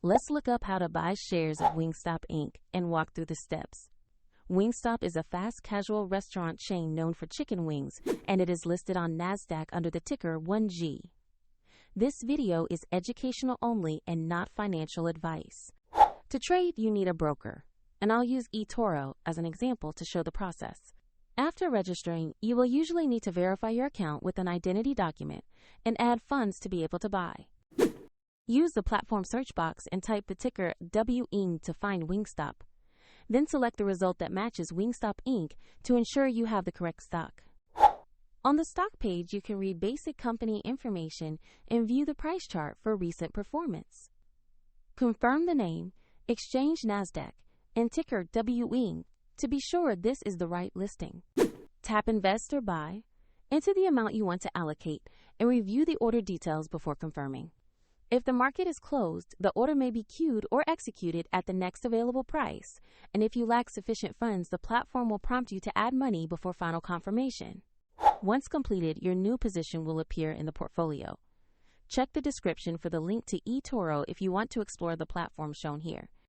Let's look up how to buy shares of Wingstop Inc. and walk through the steps. Wingstop is a fast casual restaurant chain known for chicken wings, and it is listed on NASDAQ under the ticker 1G. This video is educational only and not financial advice. To trade, you need a broker, and I'll use eToro as an example to show the process. After registering, you will usually need to verify your account with an identity document and add funds to be able to buy. Use the platform search box and type the ticker WING to find Wingstop. Then select the result that matches Wingstop Inc. to ensure you have the correct stock. On the stock page, you can read basic company information and view the price chart for recent performance. Confirm the name, exchange NASDAQ, and ticker WING to be sure this is the right listing. Tap Invest or Buy, enter the amount you want to allocate, and review the order details before confirming. If the market is closed, the order may be queued or executed at the next available price, and if you lack sufficient funds, the platform will prompt you to add money before final confirmation. Once completed, your new position will appear in the portfolio. Check the description for the link to eToro if you want to explore the platform shown here.